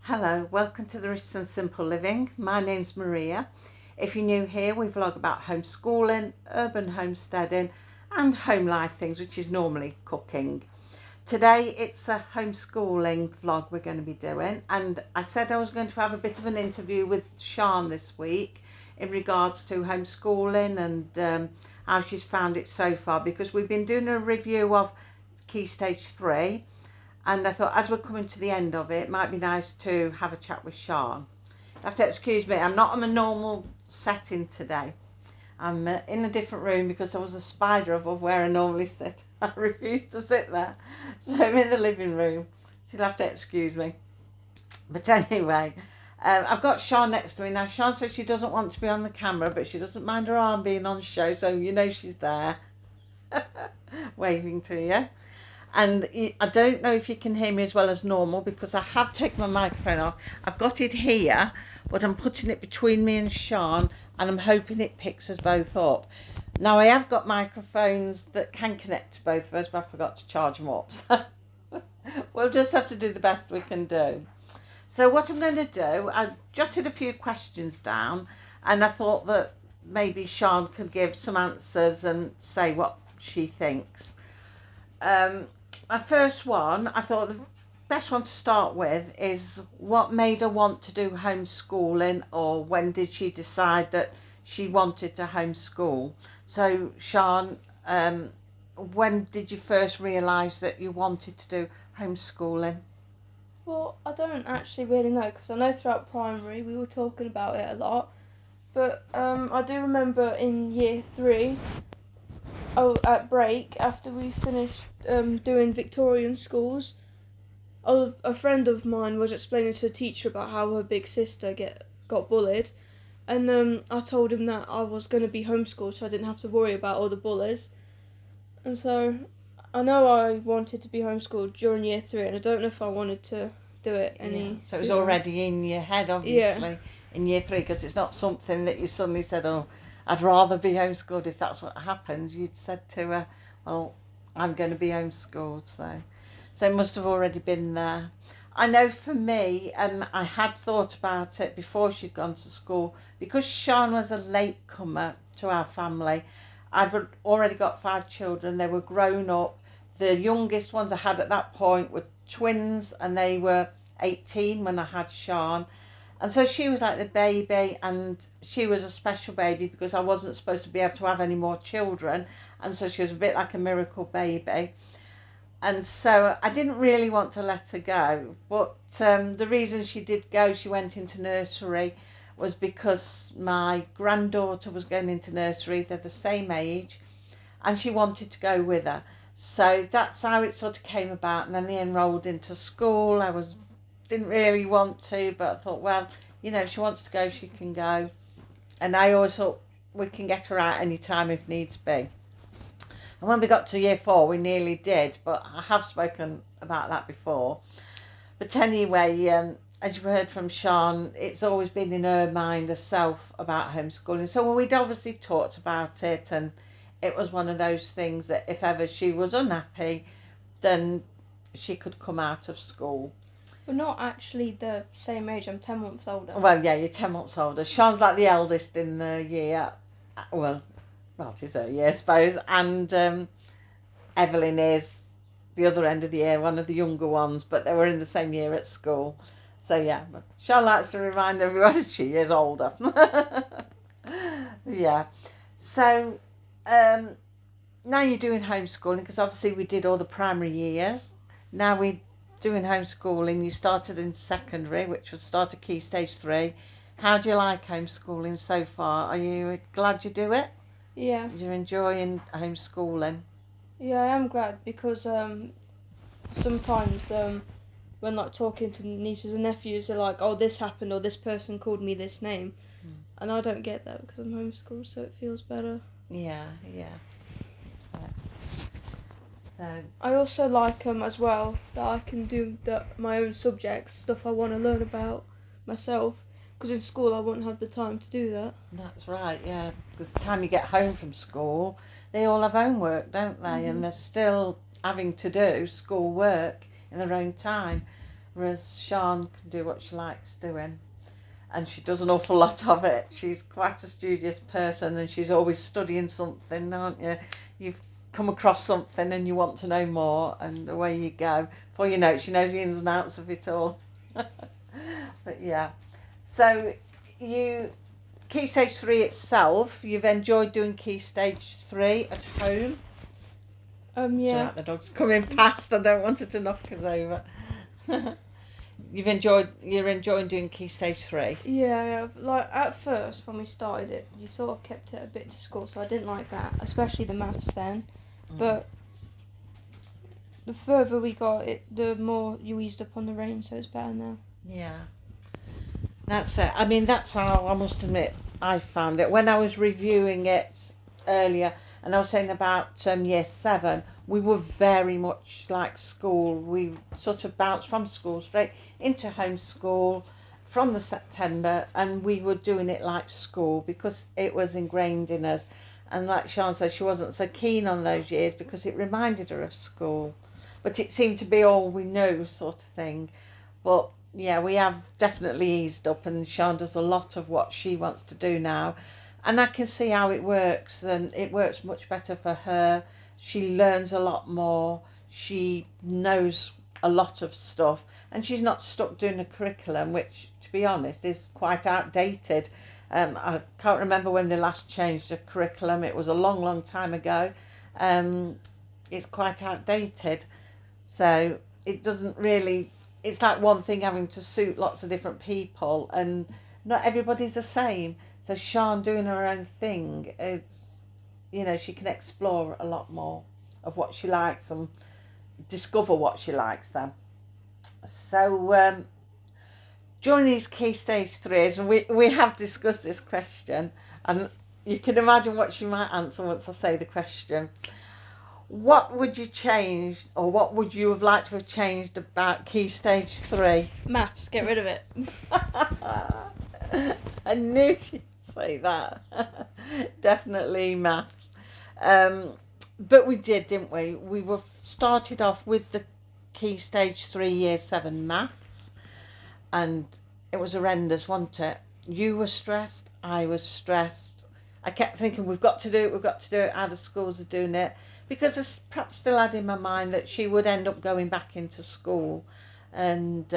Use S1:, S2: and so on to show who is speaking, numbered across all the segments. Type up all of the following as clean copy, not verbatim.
S1: Hello, welcome to the Rich and Simple Living. My name's Maria. If you're new here, we vlog about homeschooling, urban homesteading and home life things, which is normally cooking. Today it's a homeschooling vlog we're going to be doing, and I said I was going to have a bit of an interview with Sian this week in regards to homeschooling and how she's found it so far, because we've been doing a review of Key Stage 3. And I thought, as we're coming to the end of it might be nice to have a chat with Sian. You have to excuse me, I'm not in a normal setting today. I'm in a different room because there was a spider above where I normally sit. I refuse to sit there. So I'm in the living room. You'll have to excuse me. But anyway, I've got Sian next to me. Now, Sian says she doesn't want to be on the camera, but she doesn't mind her arm being on show, so you know she's there. Waving to you. And I don't know if you can hear me as well as normal because I have taken my microphone off. I've got it here, but I'm putting it between me and Sian, and I'm hoping it picks us both up. Now, I have got microphones that can connect to both of us, but I forgot to charge them up. So we'll just have to do the best we can do. So what I'm going to do, I jotted a few questions down, and I thought that maybe Sian could give some answers and say what she thinks. My first one, I thought the best one to start with is what made her want to do homeschooling, or when did she decide that she wanted to homeschool? So, Sian, when did you first realise that you wanted to do homeschooling?
S2: Well, I don't actually really know, because I know throughout primary we were talking about it a lot, but I do remember in year 3, at break, after we finished doing Victorian schools, a friend of mine was explaining to the teacher about how her big sister got bullied, and I told him that I was going to be homeschooled so I didn't have to worry about all the bullies. And so I know I wanted to be homeschooled during year 3, and I don't know if I wanted to do it any
S1: So it was
S2: sooner.
S1: already in your head, obviously,
S2: Yeah.
S1: in year 3, because it's not something that you suddenly said, oh, I'd rather be homeschooled. If that's what happened, you'd said to her, well, I'm going to be homeschooled. So it must have already been there. I know for me, I had thought about it before she'd gone to school, because Sian was a latecomer to our family. I've already got 5 children. They were grown up. The youngest ones I had at that point were twins, and they were 18 when I had Sian. And so she was like the baby, and she was a special baby because I wasn't supposed to be able to have any more children. And so she was a bit like a miracle baby. And so I didn't really want to let her go. But the reason she did go, she went into nursery, was because my granddaughter was going into nursery. They're the same age, and she wanted to go with her. So that's how it sort of came about. And then they enrolled into school. Didn't really want to, but I thought, well, you know, if she wants to go, she can go. And I always thought we can get her out any time if needs be. And when we got to year 4, we nearly did, but I have spoken about that before. But anyway, as you've heard from Sian, it's always been in her mind herself about homeschooling. So we'd obviously talked about it, and it was one of those things that if ever she was unhappy, then she could come out of school.
S2: We're not actually the same age. I'm 10 months older.
S1: Well, yeah, you're 10 months older. Sian's like the eldest in the year. Well, it is her year, I suppose. And Evelyn is the other end of the year, one of the younger ones, but they were in the same year at school. So, yeah, but Sian likes to remind everyone she is older. Yeah. So, now you're doing homeschooling, because obviously we did all the primary years. Now we're doing homeschooling. You started in secondary, which was started Key Stage 3. How do you like homeschooling so far? Are you glad you do it?
S2: Yeah.
S1: You're enjoying homeschooling?
S2: Yeah, I am glad, because sometimes when like talking to nieces and nephews, they're like, oh, this happened, or this person called me this name. And I don't get that because I'm homeschooled, so it feels better.
S1: Yeah. So
S2: I also like as well that I can do my own subjects, stuff I want to learn about myself, because in school I wouldn't have the time to do that.
S1: that's right, yeah. Because the time you get home from school, they all have homework, don't they? Mm-hmm. And they're still having to do school work in their own time. whereas Sian can do what she likes doing. And she does an awful lot of it. She's quite a studious person, and she's always studying something, aren't you? You've come across something and you want to know more, and away you go. Before you know it, she knows the ins and outs of it all. But yeah. So Key Stage 3 itself, you've enjoyed doing Key Stage 3 at home?
S2: Yeah.
S1: Right, the dog's coming past. I don't want it to knock us over. You're enjoying doing Key Stage 3?
S2: Yeah. Like, at first, when we started it, you sort of kept it a bit to school, so I didn't like that, especially the maths then. But the further we got it, the more you eased up on the range, so it's better now.
S1: Yeah. That's it. I mean, that's how, I must admit, I found it. When I was reviewing it earlier, and I was saying about year 7, we were very much like school. We sort of bounced from school straight into homeschool from the September, and we were doing it like school because it was ingrained in us. And like Sian said, she wasn't so keen on those years because it reminded her of school. But it seemed to be all we knew, sort of thing. But yeah, we have definitely eased up, and Sian does a lot of what she wants to do now. And I can see how it works, and it works much better for her. She learns a lot more. She knows a lot of stuff, and she's not stuck doing a curriculum, which, to be honest, is quite outdated. I can't remember when they last changed the curriculum. It was a long, long time ago. It's quite outdated. So it doesn't really... It's like one thing having to suit lots of different people, and not everybody's the same. So Sian doing her own thing, it's, you know, she can explore a lot more of what she likes and discover what she likes then. So during these Key Stage 3s, and we have discussed this question, and you can imagine what she might answer once I say the question. What would you change, or what would you have liked to have changed about Key Stage 3?
S2: Maths, get rid of it.
S1: I knew she'd say that. Definitely maths. But we did, didn't we? We were started off with the Key Stage 3 Year 7 maths, and it was horrendous, wasn't it? You were stressed, I was stressed. I kept thinking, we've got to do it, how the schools are doing it, because I perhaps still had in my mind that she would end up going back into school. And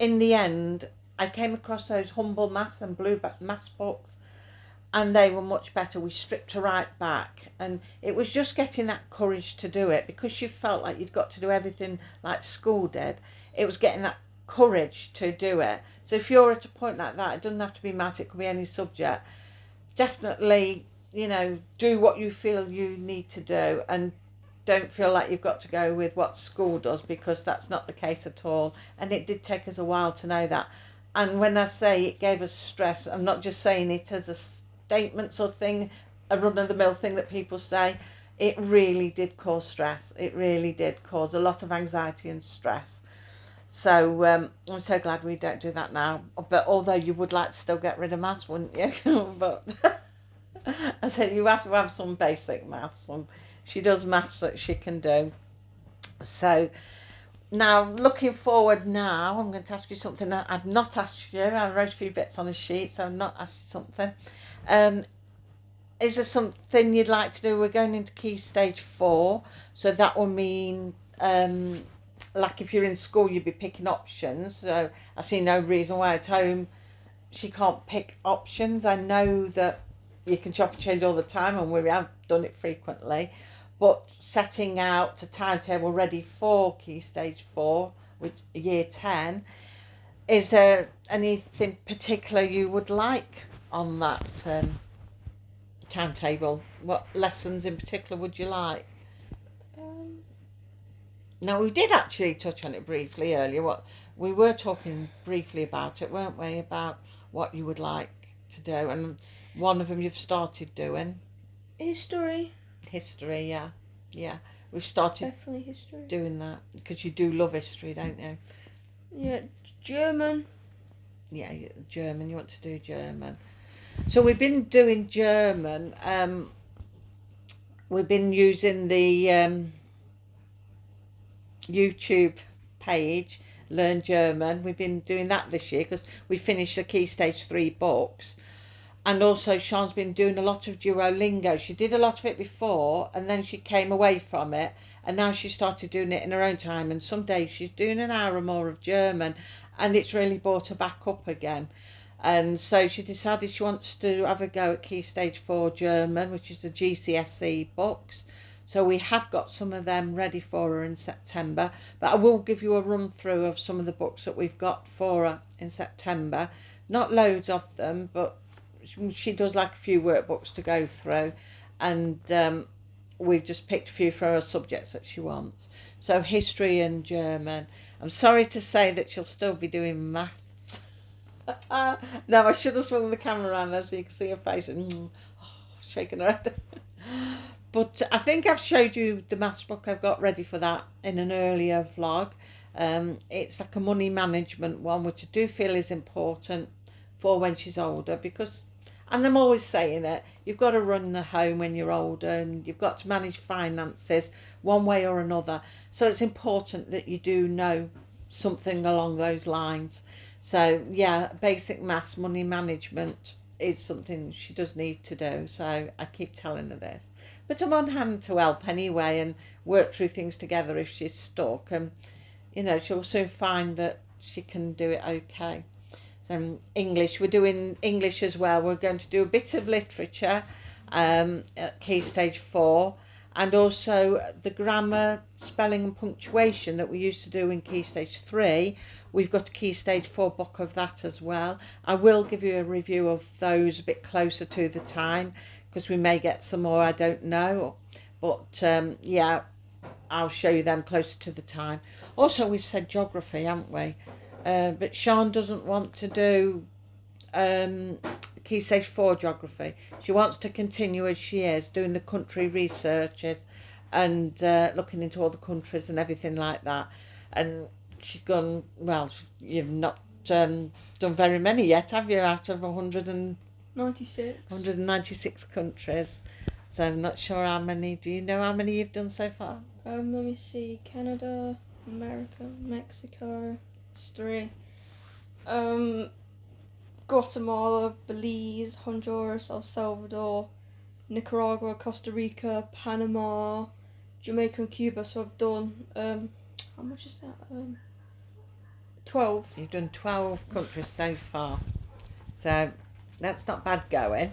S1: in the end, I came across those Humble Maths and Blue Maths books, and they were much better. We stripped her right back, and it was just getting that courage to do it, because you felt like you'd got to do everything like school did. It was getting that courage to do it. So if you're at a point like that, it doesn't have to be maths, it could be any subject. Definitely, you know, do what you feel you need to do, and don't feel like you've got to go with what school does, because that's not the case at all. And it did take us a while to know that. And when I say it gave us stress, I'm not just saying it as a statement sort of thing, a run-of-the-mill thing that people say. It really did cause stress. It really did cause a lot of anxiety and stress. So I'm so glad we don't do that now. But although you would like to still get rid of maths, wouldn't you? But I said you have to have some basic maths, and she does maths that she can do. So now, looking forward now, I'm going to ask you something that I've not asked you. I wrote a few bits on a sheet, so I've not asked you something. Is there something you'd like to do? We're going into Key Stage 4, so that will mean... like if you're in school, you'd be picking options. So I see no reason why at home she can't pick options. I know that you can chop and change all the time, and we have done it frequently. But setting out a timetable ready for Key Stage 4, which Year 10, is there anything particular you would like on that timetable? What lessons in particular would you like? No, we did actually touch on it briefly earlier. What we were talking briefly about it, weren't we? About what you would like to do, and one of them you've started doing.
S2: History.
S1: History, yeah. We've started
S2: Definitely history.
S1: doing that because you do love history, don't you?
S2: Yeah, German.
S1: Yeah, German. You want to do German. So we've been doing German. We've been using the YouTube page, learn German. We've been doing that this year because we finished the Key Stage 3 books. And also Sian's been doing a lot of Duolingo. She did a lot of it before and then she came away from it, and now she started doing it in her own time, and some days she's doing an hour or more of German, and it's really brought her back up again. And so she decided she wants to have a go at Key Stage 4 German, which is the GCSE books. So we have got some of them ready for her in September, but I will give you a run through of some of the books that we've got for her in September. Not loads of them, but she does like a few workbooks to go through, and we've just picked a few for her subjects that she wants. So history and German. I'm sorry to say that she'll still be doing maths. No, I should have swung the camera around there so you can see her face and shaking her head. But I think I've showed you the maths book I've got ready for that in an earlier vlog. It's like a money management one, which I do feel is important for when she's older, because, and I'm always saying it, you've got to run the home when you're older, and you've got to manage finances one way or another. So it's important that you do know something along those lines. So yeah, basic maths, money management is something she does need to do. So I keep telling her this. But I'm on hand to help anyway and work through things together if she's stuck. And, you know, she'll soon find that she can do it okay. English, we're doing English as well. We're going to do a bit of literature at Key Stage 4, and also the grammar, spelling and punctuation that we used to do in Key Stage 3. We've got a Key Stage 4 book of that as well. I will give you a review of those a bit closer to the time, because we may get some more, I don't know. But yeah, I'll show you them closer to the time. Also, we said geography, haven't we? But Sian doesn't want to do Key Stage 4 geography. She wants to continue as she is, doing the country researches and looking into all the countries and everything like that. And she's gone, well, you've not done very many yet, have you, out of 196 countries. So I'm not sure how many. Do you know how many you've done so far?
S2: Let me see. Canada, America, Mexico, 3. Guatemala, Belize, Honduras, El Salvador, Nicaragua, Costa Rica, Panama, Jamaica and Cuba. So I've done, how much is that? 12.
S1: You've done 12 countries so far. So that's not bad going.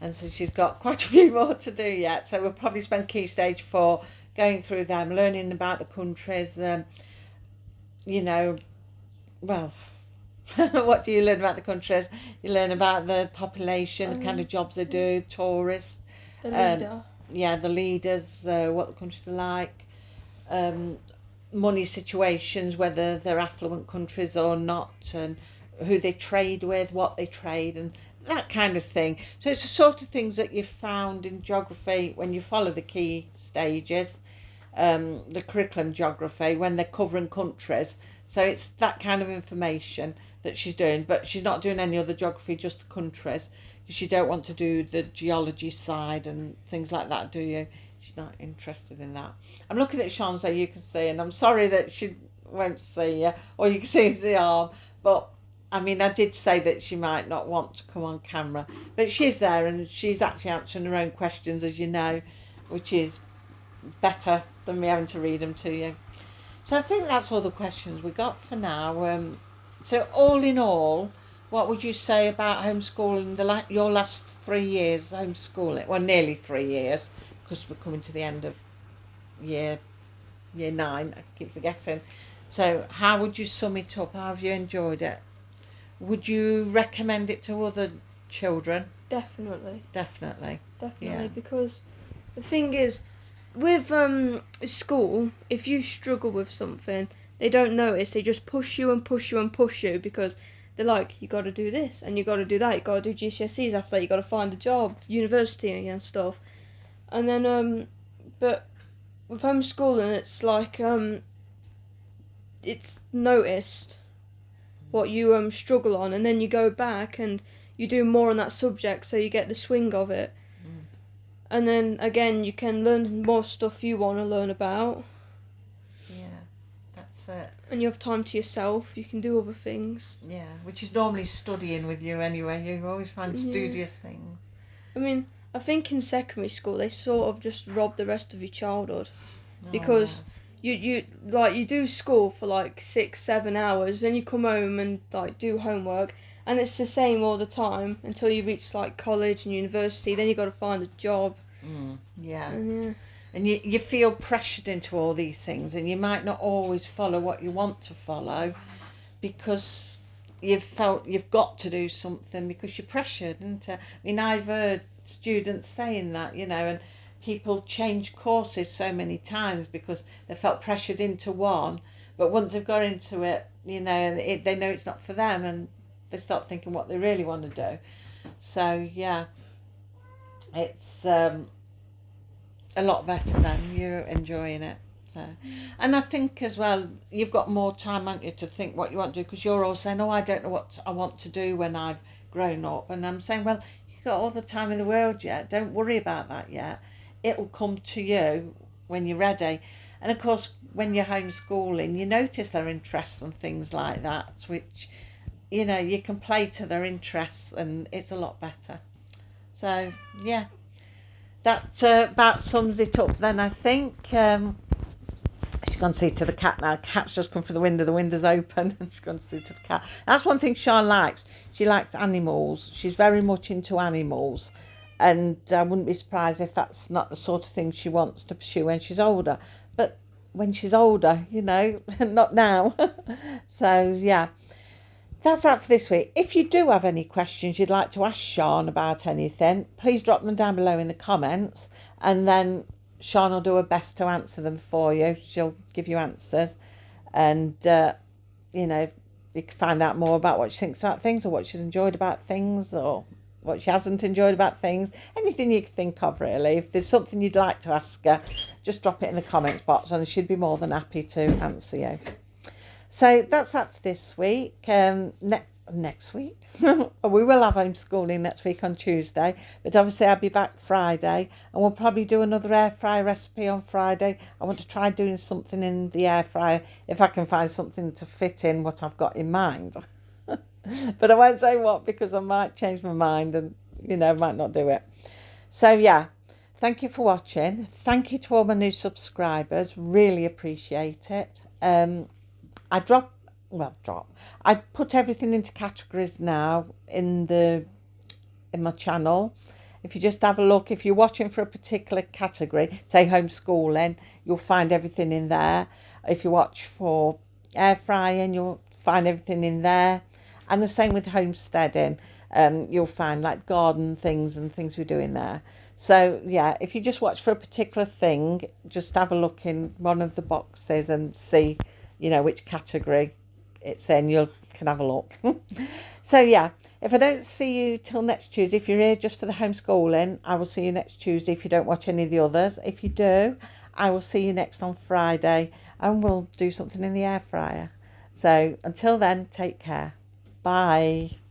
S1: And so she's got quite a few more to do yet. So we'll probably spend Key Stage 4 going through them, learning about the countries, you know, well, what do you learn about the countries? You learn about the population, the kind of jobs they do, tourists.
S2: The leader.
S1: Yeah, the leaders, what the countries are like, money situations, whether they're affluent countries or not, and who they trade with, what they trade, and that kind of thing. So it's the sort of things that you found in geography when you follow the key stages, the curriculum geography, when they're covering countries. So it's that kind of information that she's doing, but she's not doing any other geography, just the countries, because you don't want to do the geology side and things like that, do you? She's not interested in that. I'm looking at Sian so you can see, and I'm sorry that she won't see you, or you can see the arm, but I mean, I did say that she might not want to come on camera, but she's there and she's actually answering her own questions, as you know, which is better than me having to read them to you. So I think that's all the questions we got for now. So all in all, what would you say about homeschooling your last 3 years homeschooling? Well, nearly 3 years, because we're coming to the end of year 9. I keep forgetting. So how would you sum it up? How have you enjoyed it? Would you recommend it to other children?
S2: Definitely.
S1: Yeah.
S2: Because the thing is, with school, if you struggle with something, they don't notice. They just push you and push you and push you, because they're like, you got to do this and you got to do that. You got to do GCSEs after that. You got to find a job, university and stuff. And then, but with homeschooling, it's like it's noticed what you struggle on, and then you go back and you do more on that subject, so you get the swing of it. And then again, you can learn more stuff you want to learn about.
S1: Yeah, that's that's it.
S2: And you have time to yourself. You can do other things.
S1: Yeah, which is normally studying with you anyway. You always find studious things.
S2: I mean, I think in secondary school they sort of just rob the rest of your childhood, because you do school for like 6-7 hours, then you come home and like do homework, and it's the same all the time until you reach like college and university. Then you got to find a job.
S1: And you feel pressured into all these things, and you might not always follow what you want to follow because you've felt you've got to do something because you're pressured. And I mean, I've heard students saying that, and people change courses so many times because they felt pressured into one, but once they've got into it, they know it's not for them, and they start thinking what they really want to do. So yeah, it's a lot better then. You're enjoying it. So, and I think as well, you've got more time, haven't you, to think what you want to do, because you're all saying, I don't know what I want to do when I've grown up. And I'm saying, well, you've got all the time in the world yet. Don't worry about that yet. It'll come to you when you're ready. And of course, when you're homeschooling, you notice their interests and things like that, which, you can play to their interests, and it's a lot better. So, yeah. That about sums it up then, I think. She's gone to see to the cat now. The cat's just come from the window. The window's open, and she's gone to see to the cat. That's one thing Sian likes. She likes animals. She's very much into animals. And I wouldn't be surprised if that's not the sort of thing she wants to pursue when she's older. But when she's older, not now. So, yeah. That's that for this week. If you do have any questions you'd like to ask Sian about anything, please drop them down below in the comments, and then Sian will do her best to answer them for you. She'll give you answers, and you can find out more about what she thinks about things, or what she's enjoyed about things, or what she hasn't enjoyed about things. Anything you can think of, really. If there's something you'd like to ask her, just drop it in the comments box, and she'd be more than happy to answer you. So that's that for this week. Next week, we will have homeschooling next week on Tuesday, but obviously I'll be back Friday, and we'll probably do another air fryer recipe on Friday. I want to try doing something in the air fryer, if I can find something to fit in what I've got in mind. But I won't say what, because I might change my mind and, might not do it. So yeah, thank you for watching. Thank you to all my new subscribers. Really appreciate it. I put everything into categories now in my channel. If you just have a look, if you're watching for a particular category, say homeschooling, you'll find everything in there. If you watch for air frying, you'll find everything in there. And the same with homesteading. You'll find like garden things and things we do in there. So yeah, if you just watch for a particular thing, just have a look in one of the boxes and see, which category it's in. You can have a look. So yeah, if I don't see you till next Tuesday, if you're here just for the homeschooling, I will see you next Tuesday if you don't watch any of the others. If you do, I will see you next on Friday, and we'll do something in the air fryer. So until then, take care. Bye.